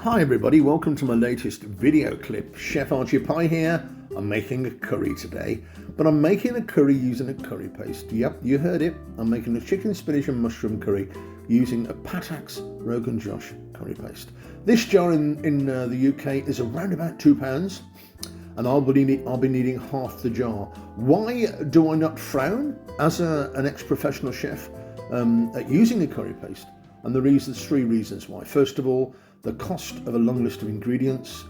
Hi everybody, welcome to my latest video clip. Chef Archie Pie here. I'm making a curry today, but I'm making a curry using a curry paste. Yep, you heard it. I'm making a chicken, spinach and mushroom curry using a Pataks Rogan Josh curry paste. This jar in the UK is around about £2, and I'll be needing half the jar. Why do I not frown as an ex-professional chef at using a curry paste? And three reasons why. First of all, the cost of a long list of ingredients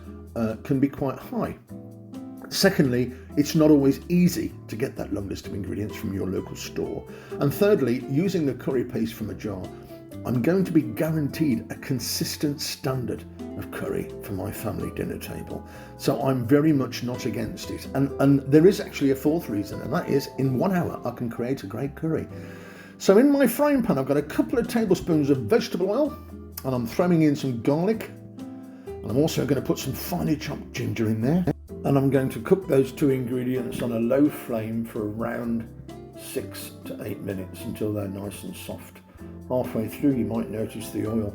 can be quite high. Secondly, it's not always easy to get that long list of ingredients from your local store. And thirdly, using the curry paste from a jar, I'm going to be guaranteed a consistent standard of curry for my family dinner table. So I'm very much not against it. And there is actually a fourth reason, and that is in 1 hour I can create a great curry. So in my frying pan, I've got a couple of tablespoons of vegetable oil, and I'm throwing in some garlic, and I'm also going to put some finely chopped ginger in there, and I'm going to cook those two ingredients on a low flame for around 6 to 8 minutes until they're nice and soft. Halfway through you might notice the oil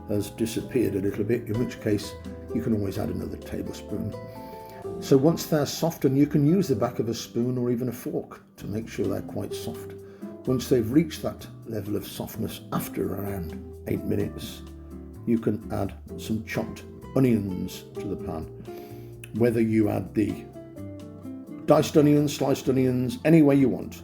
has disappeared a little bit, in which case you can always add another tablespoon. So once they're soft, and you can use the back of a spoon or even a fork to make sure they're quite soft. Once they've reached that level of softness after around 8 minutes, you can add some chopped onions to the pan. Whether you add the diced onions, sliced onions, any way you want.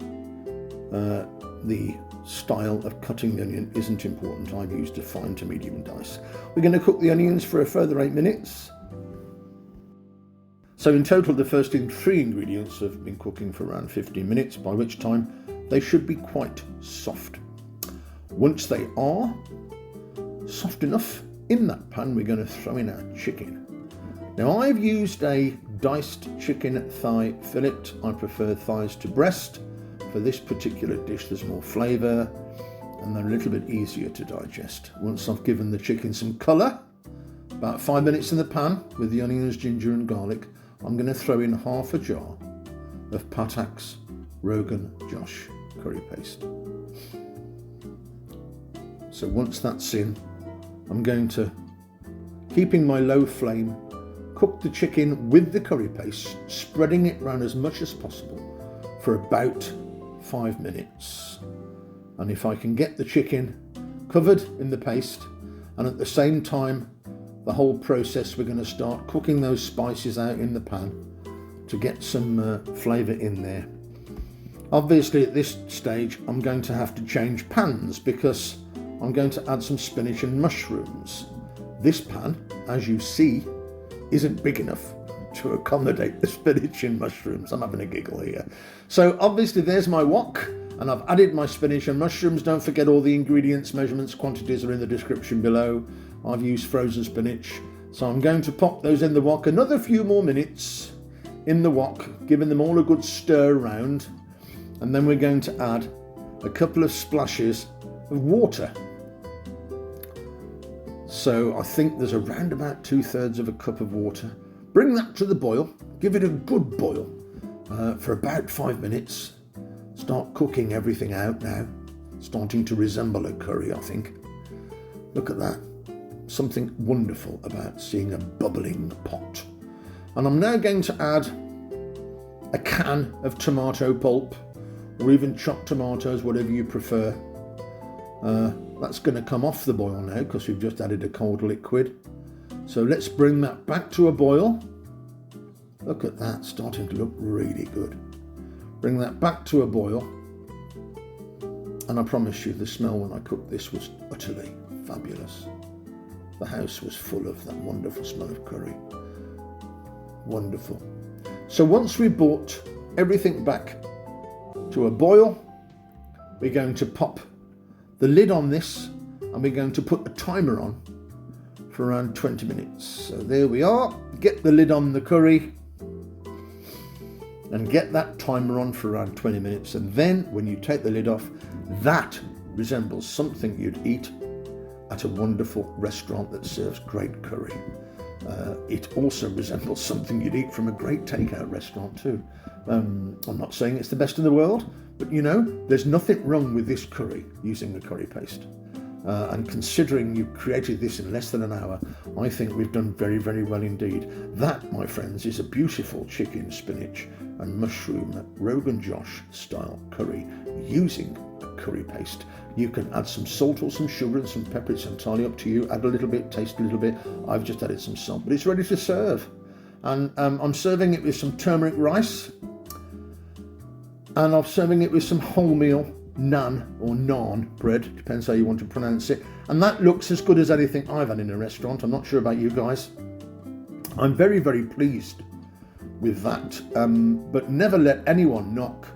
The style of cutting the onion isn't important. I've used a fine to medium dice. We're going to cook the onions for a further 8 minutes. So in total, the first 3 ingredients have been cooking for around 15 minutes, by which time they should be quite soft. Once they are soft enough, in that pan we're going to throw in our chicken. Now I've used a diced chicken thigh fillet. I prefer thighs to breast. For this particular dish there's more flavour and they're a little bit easier to digest. Once I've given the chicken some colour, about 5 minutes in the pan with the onions, ginger and garlic, I'm going to throw in half a jar of Pataks Rogan Josh curry paste. So once that's in, I'm going to, keeping my low flame, cook the chicken with the curry paste, spreading it around as much as possible for about 5 minutes. And if I can get the chicken covered in the paste, and at the same time the whole process we're going to start cooking those spices out in the pan to get some flavour in there. Obviously at this stage I'm going to have to change pans because I'm going to add some spinach and mushrooms. This pan, as you see, isn't big enough to accommodate the spinach and mushrooms. I'm having a giggle here. So obviously there's my wok, and I've added my spinach and mushrooms. Don't forget all the ingredients, measurements, quantities are in the description below. I've used frozen spinach. So I'm going to pop those in the wok another few more minutes in the wok, giving them all a good stir around. And then we're going to add a couple of splashes of water. So I think there's around about 2/3 of a cup of water. Bring that to the boil, give it a good boil for about 5 minutes. Start cooking everything out now. Starting to resemble a curry, I think. Look at that. Something wonderful about seeing a bubbling pot. And I'm now going to add a can of tomato pulp, or even chopped tomatoes, whatever you prefer. That's going to come off the boil now because we've just added a cold liquid. So let's bring that back to a boil. Look at that, starting to look really good. Bring that back to a boil. And I promise you the smell when I cooked this was utterly fabulous. The house was full of that wonderful smell of curry. Wonderful. So once we brought everything back to a boil, we're going to pop the lid on this and we're going to put a timer on for around 20 minutes. So there we are. Get the lid on the curry and get that timer on for around 20 minutes. And then when you take the lid off, that resembles something you'd eat at a wonderful restaurant that serves great curry. It also resembles something you'd eat from a great takeout restaurant too. I'm not saying it's the best in the world, but you know, there's nothing wrong with this curry using the curry paste. And considering you created this in less than an hour, I think we've done very, very well indeed. That, my friends, is a beautiful chicken, spinach and mushroom Rogan Josh style curry using a curry paste. You can add some salt or some sugar and some pepper. It's entirely up to you. Add a little bit, taste a little bit. I've just added some salt, but it's ready to serve. And I'm serving it with some turmeric rice, and I'm serving it with some wholemeal naan or naan bread, depends how you want to pronounce it. And that looks as good as anything I've had in a restaurant. I'm not sure about you guys. I'm very, very pleased with that. But never let anyone knock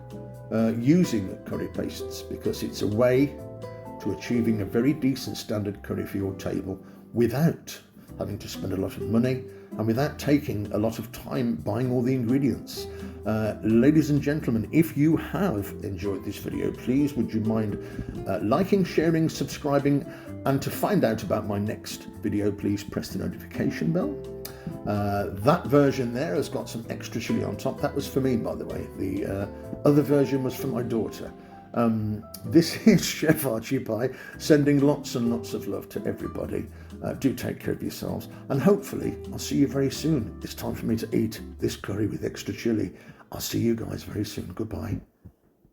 using curry pastes, because it's a way to achieving a very decent standard curry for your table without having to spend a lot of money and without taking a lot of time buying all the ingredients. Ladies and gentlemen, if you have enjoyed this video, please would you mind liking, sharing, subscribing, and to find out about my next video, please press the notification bell. That version there has got some extra chili on top. That was for me, by the way. The other version was for my daughter. This is Chef Archie Pie, sending lots and lots of love to everybody. Do take care of yourselves, and hopefully I'll see you very soon. It's time for me to eat this curry with extra chili. I'll see you guys very soon. Goodbye.